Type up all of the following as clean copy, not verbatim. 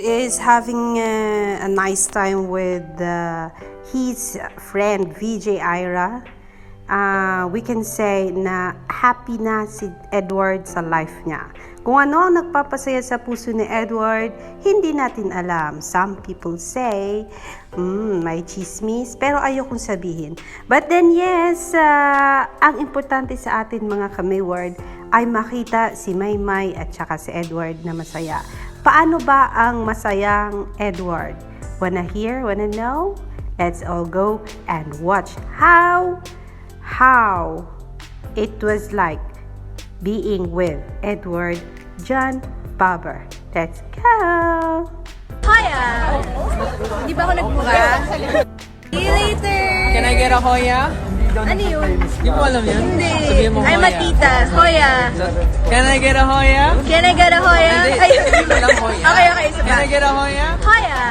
is having a nice time with his friend VJ Ira. We can say na happy na si Edward sa life niya. Kung ano ang nagpapasaya sa puso ni Edward, hindi natin alam. Some people say, may chismis, pero ayokong sabihin. But then yes, ang importante sa atin mga kamayward ay makita si Maymay at saka si Edward na masaya. Paano ba ang masayang Edward? Wanna hear? Wanna know? Let's all go and watch how it was like being with Edward John Barber. Let's go! Hoya! Di ba ako nagbuka? See you later! Can I get a Hoya? Ano yun? Di mo alam yun? Hindi. Sabihin mo I'm Hoya. a tita. Hoya! Can I get a Hoya? Can I get a Hoya? Hindi, Ay. sabihin mo lang Hoya. Okay, isa Can pa. I get a Hoya? Hoya!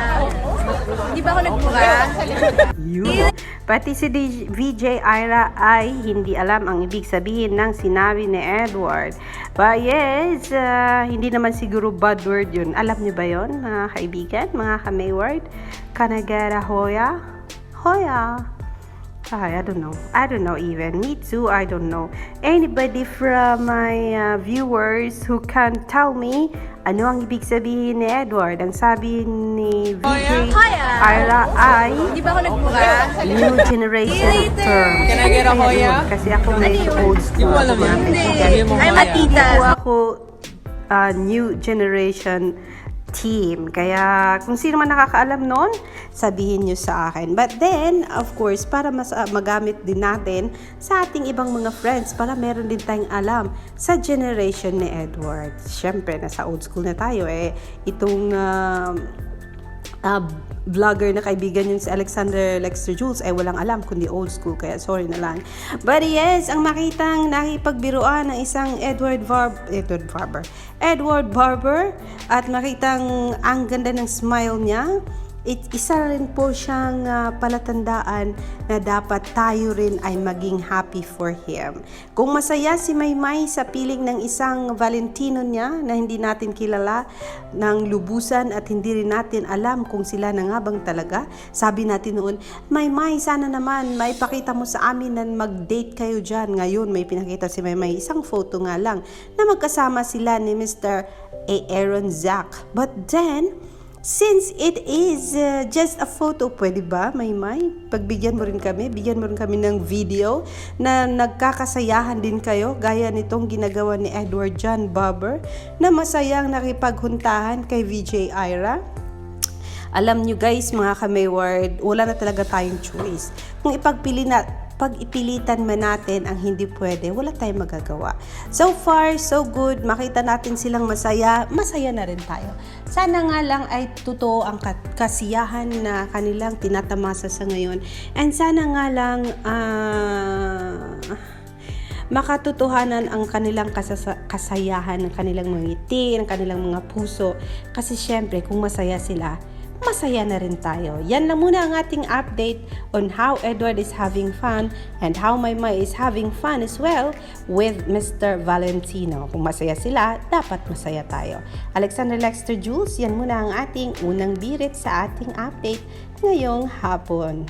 Di ba ako nagbuka? Pati si VJ Ira ay hindi alam ang ibig sabihin ng sinabi ni Edward. But yes, hindi naman siguro bad word yun. Alam niyo ba yun, mga kaibigan, mga kamayward? Can I get a Hoya? Hoya? I don't know. I don't know even. Me too, I don't know. Anybody from my viewers who can tell me ano ang ibig sabihin ni Edward? Ang sabi ni VJ Hoya! Ira ay Di ba ako nagbuka? new generation term. Can I get a Hoya? Kasi ako medyo old Di school. mo alam yun? Hindi. Sabihin mo I'm a Hoya. tita. Hindi po ako new generation team. Kaya kung sino man nakakaalam nun, sabihin nyo sa akin. But then, of course, para magamit din natin sa ating ibang mga friends para meron din tayong alam sa generation ni Edward. Siyempre, nasa old school na tayo eh. Itong vlogger na kaibigan yun si Alexander Lexter Jules ay walang alam kundi old school, kaya sorry na lang. But yes, ang makitang nakipagbiruan ng isang Edward Barber at makitang ang ganda ng smile niya, isa rin po siyang palatandaan na dapat tayo rin ay maging happy for him. Kung masaya si Maymay sa piling ng isang Valentino niya na hindi natin kilala ng lubusan at hindi rin natin alam kung sila na nga bang talaga, sabi natin noon, Maymay, sana naman maipakita mo sa amin na mag-date kayo dyan. Ngayon may pinakita si Maymay, isang photo nga lang na magkasama sila ni Mr. Aaron Zach. But then, since it is just a photo, pwede ba, Maymay? Pagbigyan mo rin kami, bigyan mo rin kami ng video na nagkakasayahan din kayo, gaya nitong ginagawa ni Edward John Barber na masayang nakipaghuntahan kay VJ Ira. Alam nyo guys, mga kamayward, wala na talaga tayong choice. Kung pag ipilitan man natin ang hindi pwede, wala tayong magagawa. So far, so good. Makita natin silang masaya, masaya na rin tayo. Sana nga lang ay totoo ang kasiyahan na kanilang tinatamasa sa ngayon. And sana nga lang makatotohanan ang kanilang kasayahan, ng kanilang mga ngiti, ng kanilang mga puso. Kasi syempre, kung masaya sila, masaya na rin tayo. Yan lang muna ang ating update on how Edward is having fun and how Maymay is having fun as well with Mr. Valentino. Kung masaya sila, dapat masaya tayo. Alexander Lexter Jules, yan muna ang ating unang birit sa ating update ngayong hapon.